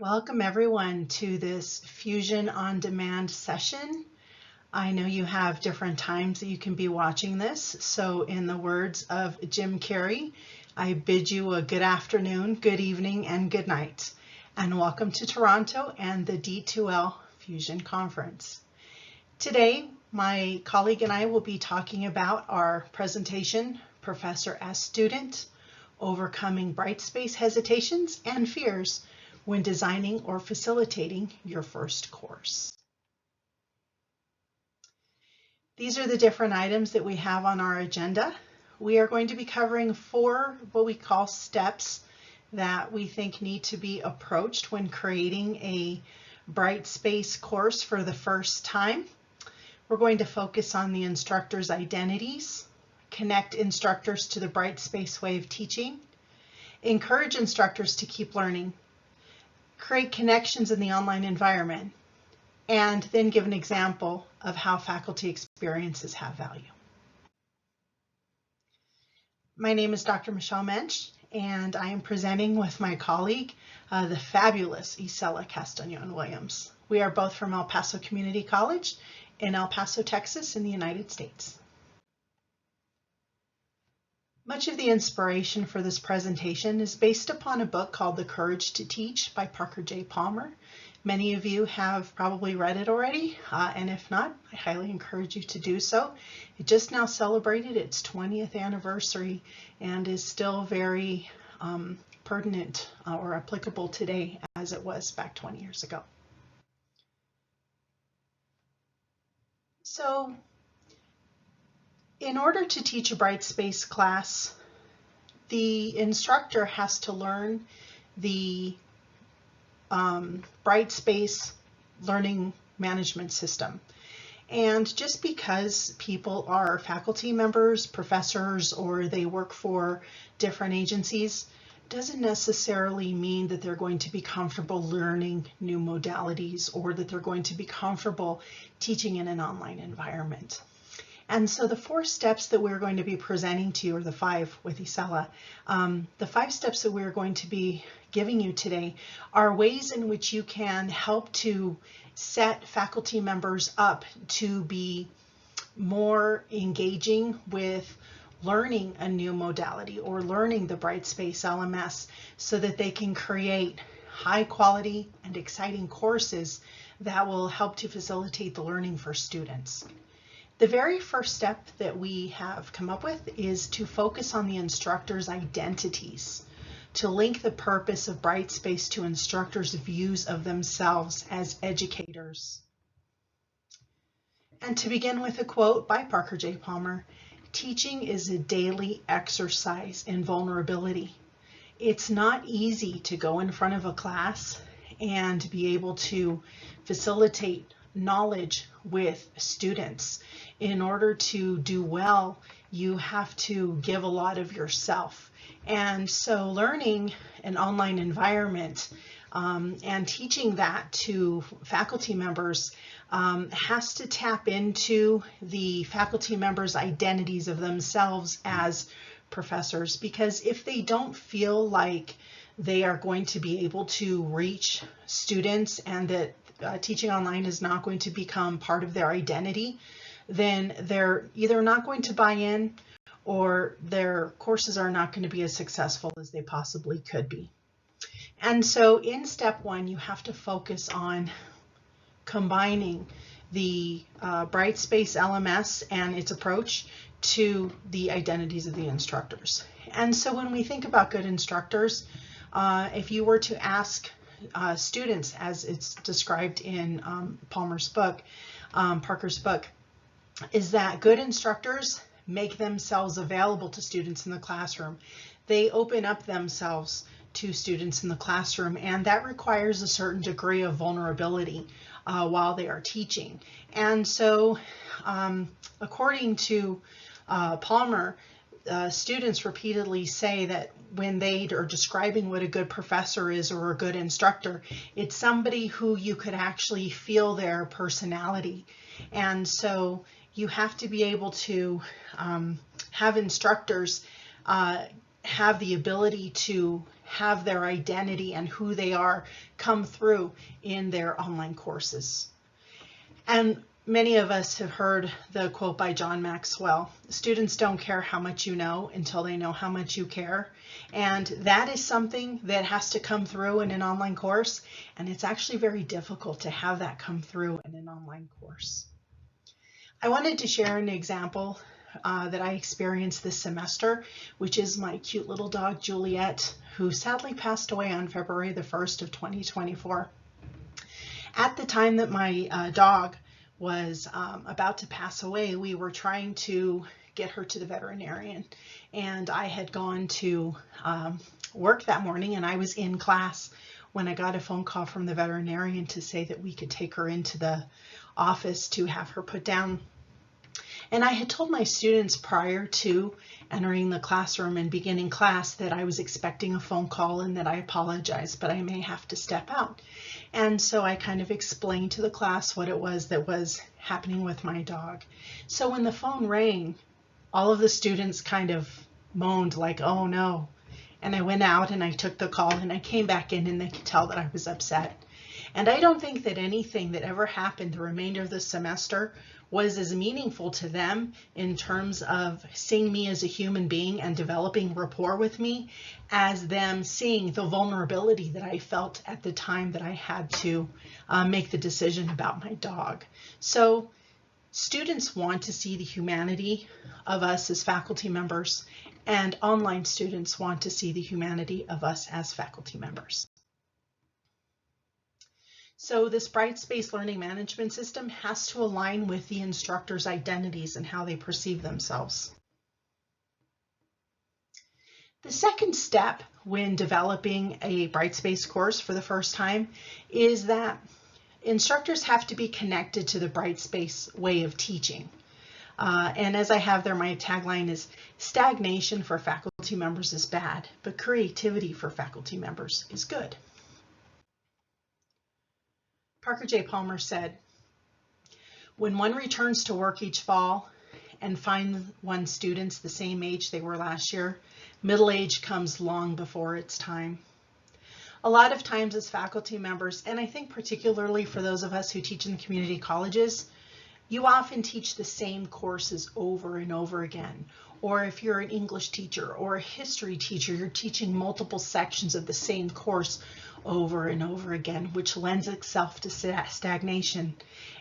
Welcome everyone to this Fusion on Demand session. I know you have different times that you can be watching this, so in the words of Jim Carrey, I bid you a good afternoon, good evening, and good night. And welcome to Toronto and the D2L Fusion Conference. Today, my colleague and I will be talking about our presentation, Professor as Student, Overcoming Brightspace Hesitations and Fears when designing or facilitating your first course. These are the different items that we have on our agenda. We are going to be covering 4 what we call steps that we think need to be approached when creating a Brightspace course for the first time. We're going to focus on the instructor's identities, connect instructors to the Brightspace way of teaching, encourage instructors to keep learning, create connections in the online environment, and then give an example of how faculty experiences have value. My name is Dr. Michelle Mench, and I am presenting with my colleague, the fabulous Isela Castañon Williams. We are both from El Paso Community College in El Paso, Texas in the United States. Much of the inspiration for this presentation is based upon a book called The Courage to Teach by Parker J. Palmer. Many of you have probably read it already, and if not, I highly encourage you to do so. It just now celebrated its 20th anniversary and is still very pertinent or applicable today as it was back 20 years ago. So, in order to teach a Brightspace class, the instructor has to learn the Brightspace learning management system. And just because people are faculty members, professors, or they work for different agencies, doesn't necessarily mean that they're going to be comfortable learning new modalities or that they're going to be comfortable teaching in an online environment. And so the 4 steps that we're going to be presenting to you, or the 5 with Isela, the 5 steps that we're going to be giving you today are ways in which you can help to set faculty members up to be more engaging with learning a new modality or learning the Brightspace LMS so that they can create high quality and exciting courses that will help to facilitate the learning for students. The very first step that we have come up with is to focus on the instructor's identities, to link the purpose of Brightspace to instructors' views of themselves as educators. And to begin with a quote by Parker J. Palmer, "Teaching is a daily exercise in vulnerability. It's not easy to go in front of a class and be able to facilitate knowledge with students. In order to do well, you have to give a lot of yourself. And so learning an online environment and teaching that to faculty members has to tap into the faculty members' identities of themselves as professors, because if they don't feel like they are going to be able to reach students and that teaching online is not going to become part of their identity, then they're either not going to buy in or their courses are not going to be as successful as they possibly could be. And so in step 1, you have to focus on combining the Brightspace LMS and its approach to the identities of the instructors. And so when we think about good instructors, if you were to ask students, as it's described in Palmer's book, Parker's book, is that good instructors make themselves available to students in the classroom. They open up themselves to students in the classroom, and that requires a certain degree of vulnerability while they are teaching. And so according to Palmer, students repeatedly say that when they are describing what a good professor is or a good instructor, it's somebody who you could actually feel their personality. And so you have to be able to have instructors have the ability to have their identity and who they are come through in their online courses. And many of us have heard the quote by John Maxwell, students don't care how much you know until they know how much you care. And that is something that has to come through in an online course. And it's actually very difficult to have that come through in an online course. I wanted to share an example that I experienced this semester, which is my cute little dog, Juliet, who sadly passed away on February the 1st of 2024. At the time that my dog was about to pass away, we were trying to get her to the veterinarian. And I had gone to work that morning, and I was in class when I got a phone call from the veterinarian to say that we could take her into the office to have her put down. And I had told my students prior to entering the classroom and beginning class that I was expecting a phone call and that I apologized, but I may have to step out. And so I kind of explained to the class what it was that was happening with my dog. So when the phone rang, all of the students kind of moaned like, oh no. And I went out and I took the call and I came back in, and they could tell that I was upset. And I don't think that anything that ever happened the remainder of the semester was as meaningful to them in terms of seeing me as a human being and developing rapport with me as them seeing the vulnerability that I felt at the time that I had to make the decision about my dog. So students want to see the humanity of us as faculty members, and online students want to see the humanity of us as faculty members. So this Brightspace learning management system has to align with the instructor's identities and how they perceive themselves. The second step when developing a Brightspace course for the first time is that instructors have to be connected to the Brightspace way of teaching. And as I have there, my tagline is stagnation for faculty members is bad, but creativity for faculty members is good. Parker J. Palmer said, when one returns to work each fall and finds one's students the same age they were last year, middle age comes long before its time. A lot of times as faculty members, and I think particularly for those of us who teach in the community colleges, you often teach the same courses over and over again. Or if you're an English teacher or a history teacher, you're teaching multiple sections of the same course over and over again, which lends itself to stagnation.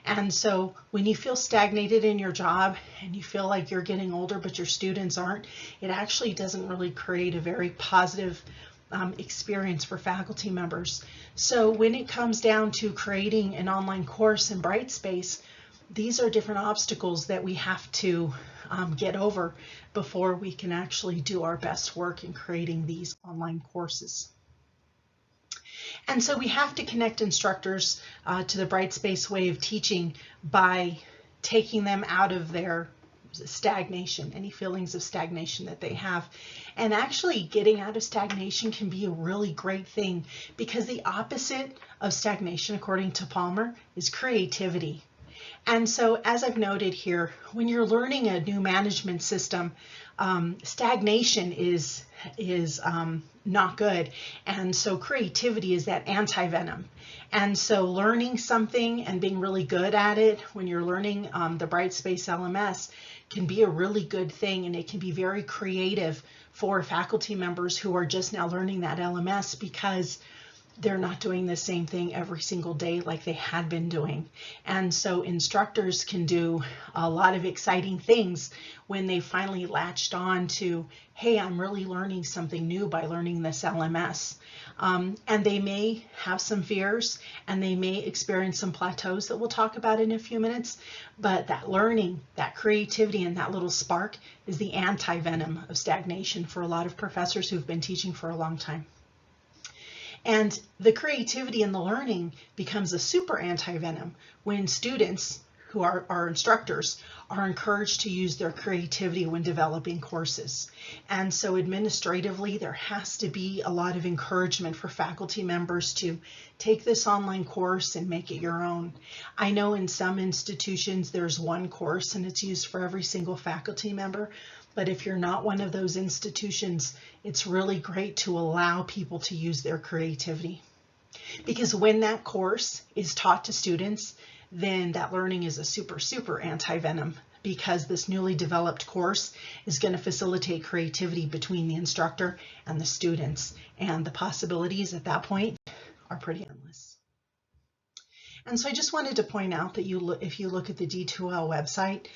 And so when you feel stagnated in your job and you feel like you're getting older but your students aren't, it actually doesn't really create a very positive experience for faculty members. So when it comes down to creating an online course in Brightspace, these are different obstacles that we have to get over before we can actually do our best work in creating these online courses. And so we have to connect instructors to the Brightspace way of teaching by taking them out of their stagnation, any feelings of stagnation that they have. And actually getting out of stagnation can be a really great thing, because the opposite of stagnation, according to Palmer, is creativity. And so, as I've noted here, when you're learning a new management system, stagnation is not good. And so creativity is that anti-venom. And so learning something and being really good at it when you're learning the Brightspace LMS can be a really good thing, and it can be very creative for faculty members who are just now learning that LMS, because they're not doing the same thing every single day like they had been doing. And so instructors can do a lot of exciting things when they finally latched on to, hey, I'm really learning something new by learning this LMS. And they may have some fears, and they may experience some plateaus that we'll talk about in a few minutes, but that learning, that creativity, and that little spark is the anti-venom of stagnation for a lot of professors who've been teaching for a long time. And the creativity and the learning becomes a super anti-venom when students, who are our instructors, are encouraged to use their creativity when developing courses. And so administratively, there has to be a lot of encouragement for faculty members to take this online course and make it your own. I know in some institutions there's one course and it's used for every single faculty member. But if you're not one of those institutions, it's really great to allow people to use their creativity. Because when that course is taught to students, then that learning is a super anti-venom, because this newly developed course is going to facilitate creativity between the instructor and the students. And the possibilities at that point are pretty endless. And so I just wanted to point out that if you look at the D2L website,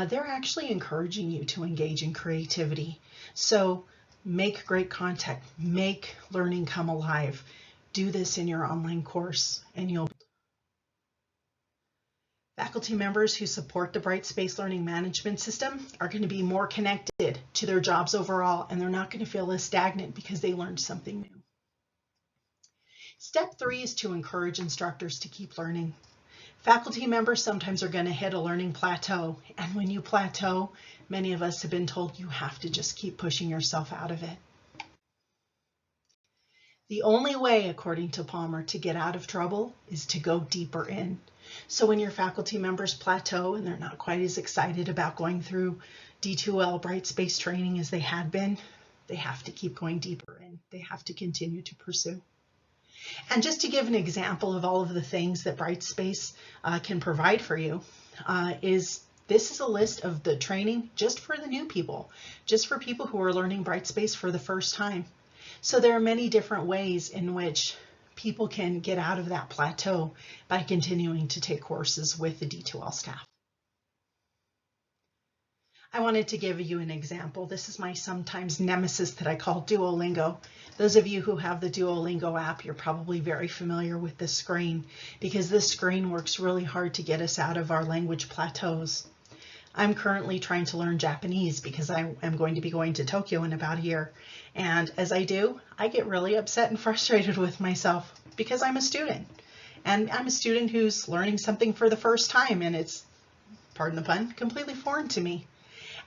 they're actually encouraging you to engage in creativity. So make great content, make learning come alive. Do this in your online course and you'll. Faculty members who support the Brightspace Learning Management System are going to be more connected to their jobs overall, and they're not going to feel as stagnant because they learned something new. Step 3 is to encourage instructors to keep learning. Faculty members sometimes are going to hit a learning plateau, and when you plateau, many of us have been told you have to just keep pushing yourself out of it. The only way, according to Palmer, to get out of trouble is to go deeper in. So when your faculty members plateau and they're not quite as excited about going through D2L Brightspace training as they had been, they have to keep going deeper in. They have to continue to pursue. And just to give an example of all of the things that Brightspace can provide for you, this is a list of the training just for the new people, just for people who are learning Brightspace for the first time. So there are many different ways in which people can get out of that plateau by continuing to take courses with the D2L staff. I wanted to give you an example. This is my sometimes nemesis that I call Duolingo. Those of you who have the Duolingo app, you're probably very familiar with this screen, because this screen works really hard to get us out of our language plateaus. I'm currently trying to learn Japanese because I am going to be going to Tokyo in about a year. And as I do, I get really upset and frustrated with myself because I'm a student. And I'm a student who's learning something for the first time, and it's, pardon the pun, completely foreign to me.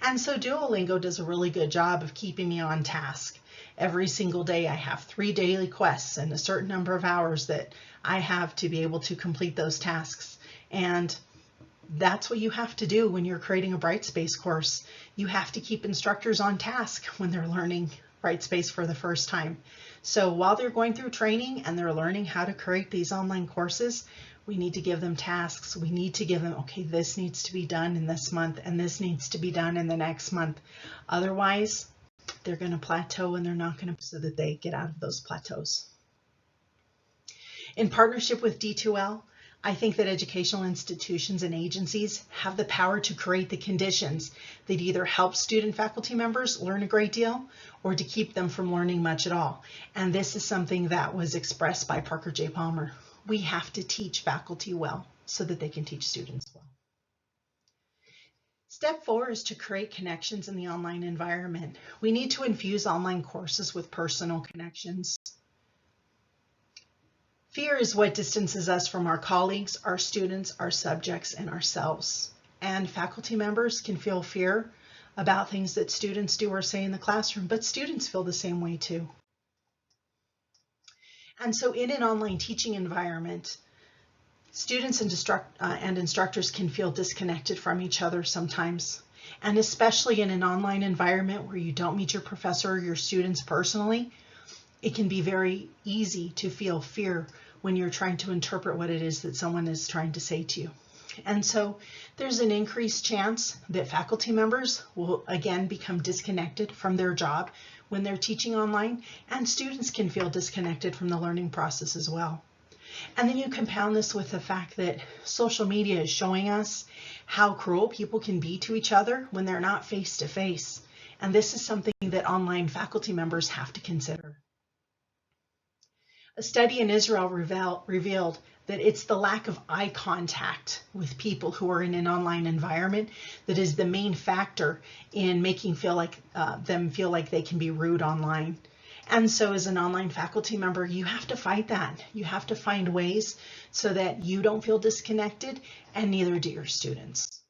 And so Duolingo does a really good job of keeping me on task. Every single day I have 3 daily quests and a certain number of hours that I have to be able to complete those tasks. And that's what you have to do when you're creating a Brightspace course. You have to keep instructors on task when they're learning Brightspace for the first time. So while they're going through training and they're learning how to create these online courses, we need to give them tasks. We need to give them, okay, this needs to be done in this month and this needs to be done in the next month. Otherwise, they're going to plateau and they're not going to, so that they get out of those plateaus. In partnership with D2L, I think that educational institutions and agencies have the power to create the conditions that either help student faculty members learn a great deal or to keep them from learning much at all. And this is something that was expressed by Parker J. Palmer. We have to teach faculty well so that they can teach students well. Step 4 is to create connections in the online environment. We need to infuse online courses with personal connections. Fear is what distances us from our colleagues, our students, our subjects, and ourselves. And faculty members can feel fear about things that students do or say in the classroom, but students feel the same way too. And so in an online teaching environment, students and instructors can feel disconnected from each other sometimes. And especially in an online environment where you don't meet your professor or your students personally, it can be very easy to feel fear when you're trying to interpret what it is that someone is trying to say to you. And so there's an increased chance that faculty members will again become disconnected from their job when they're teaching online, and students can feel disconnected from the learning process as well. And then you compound this with the fact that social media is showing us how cruel people can be to each other when they're not face to face. And this is something that online faculty members have to consider. A study in Israel revealed that it's the lack of eye contact with people who are in an online environment that is the main factor in making them feel like they can be rude online. And so as an online faculty member, you have to fight that. You have to find ways so that you don't feel disconnected, and neither do your students.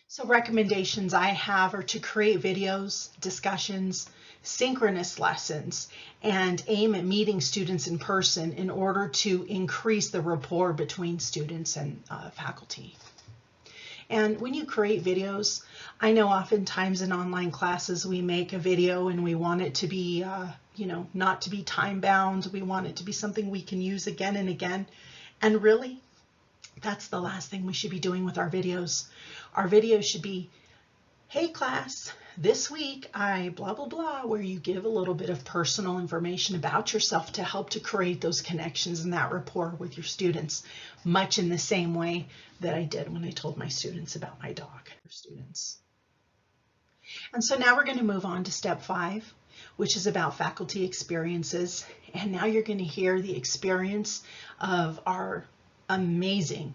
So recommendations I have are to create videos, discussions, synchronous lessons, and aim at meeting students in person in order to increase the rapport between students and faculty. And when you create videos, I know oftentimes in online classes we make a video and we want it to be, not to be time bound. We want it to be something we can use again and again. And really, that's the last thing we should be doing with our videos. Our videos should be, hey class, this week I blah, blah, blah, where you give a little bit of personal information about yourself to help to create those connections and that rapport with your students, much in the same way that I did when I told my students about my dog. And so now we're going to move on to step 5, which is about faculty experiences. And now you're going to hear the experience of our amazing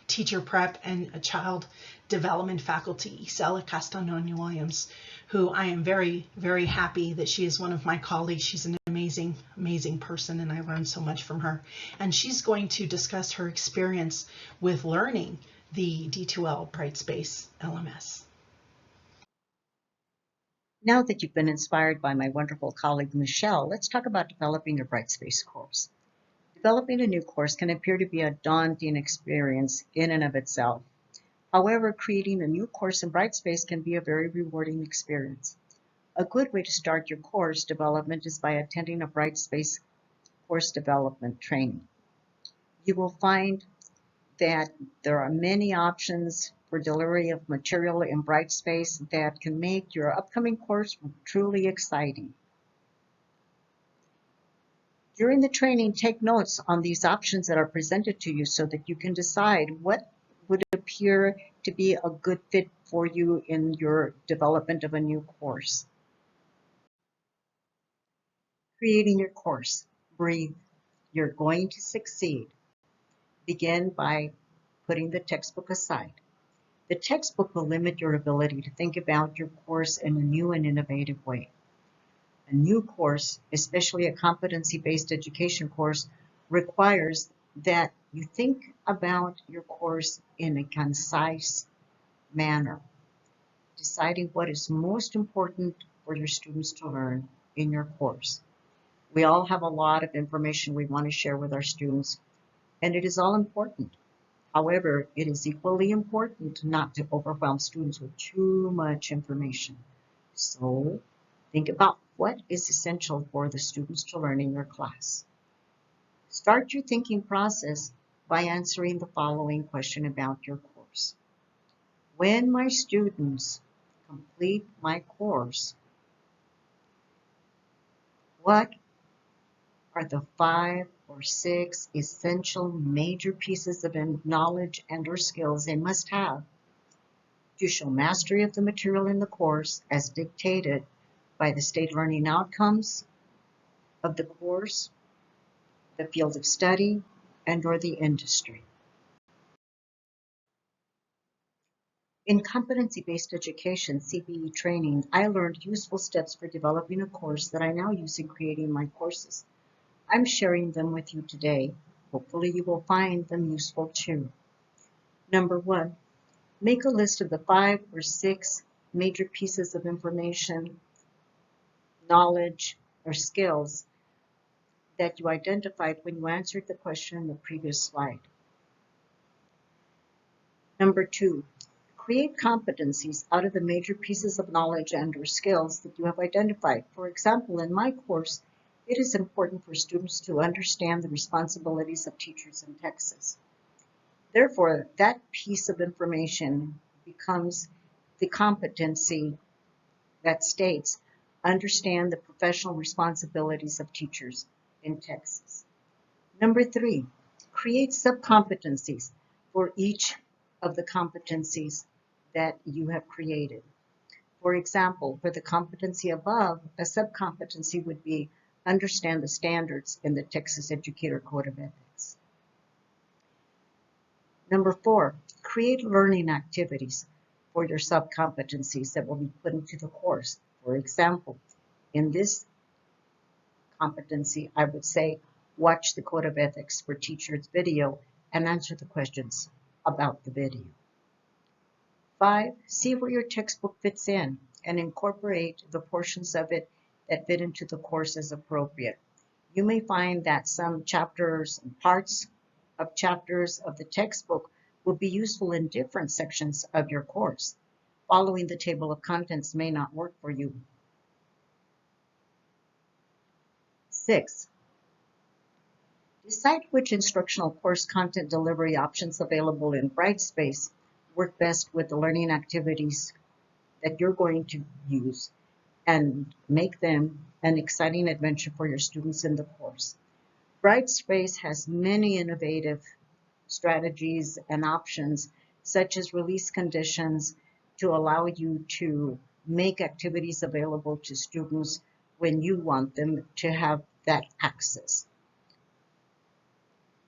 teacher prep and child development faculty, Isela Castañon, who I am very, very happy that she is one of my colleagues. She's an amazing, amazing person, and I learned so much from her. And she's going to discuss her experience with learning the D2L Brightspace LMS. Now that you've been inspired by my wonderful colleague Michelle, let's talk about developing your Brightspace course. Developing a new course can appear to be a daunting experience in and of itself. However, creating a new course in Brightspace can be a very rewarding experience. A good way to start your course development is by attending a Brightspace course development training. You will find that there are many options for delivery of material in Brightspace that can make your upcoming course truly exciting. During the training, take notes on these options that are presented to you so that you can decide what would appear to be a good fit for you in your development of a new course. Creating your course. Breathe. You're going to succeed. Begin by putting the textbook aside. The textbook will limit your ability to think about your course in a new and innovative way. A new course, especially a competency-based education course, requires that you think about your course in a concise manner, deciding what is most important for your students to learn in your course. We all have a lot of information we want to share with our students, and it is all important. However, it is equally important not to overwhelm students with too much information. So, think about what is essential for the students to learn in your class. Start your thinking process by answering the following question about your course. When my students complete my course, what are the 5 or 6 essential major pieces of knowledge and/or skills they must have to show mastery of the material in the course as dictated by the state learning outcomes of the course, the field of study, and/or the industry. In competency-based education, CBE training, I learned useful steps for developing a course that I now use in creating my courses. I'm sharing them with you today. Hopefully you will find them useful too. Number 1, make a list of the 5 or 6 major pieces of information, knowledge, or skills that you identified when you answered the question in the previous slide. Number 2, create competencies out of the major pieces of knowledge and/or skills that you have identified. For example, in my course, it is important for students to understand the responsibilities of teachers in Texas. Therefore, that piece of information becomes the competency that states, understand the professional responsibilities of teachers in Texas. Number 3, create sub-competencies for each of the competencies that you have created. For example, for the competency above, a sub-competency would be understand the standards in the Texas Educator Code of Ethics. Number 4, create learning activities for your sub-competencies that will be put into the course. For example, in this competency, I would say, watch the Code of Ethics for Teachers video and answer the questions about the video. 5, see where your textbook fits in and incorporate the portions of it that fit into the course as appropriate. You may find that some chapters and parts of chapters of the textbook will be useful in different sections of your course. Following the table of contents may not work for you. 6. Decide which instructional course content delivery options available in Brightspace work best with the learning activities that you're going to use and make them an exciting adventure for your students in the course. Brightspace has many innovative strategies and options, such as release conditions, to allow you to make activities available to students when you want them to have that access.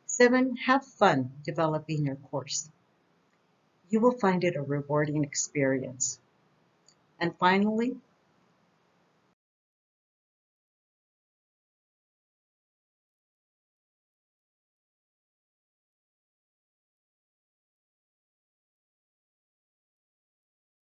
7. Have fun developing your course. You will find it a rewarding experience. And finally,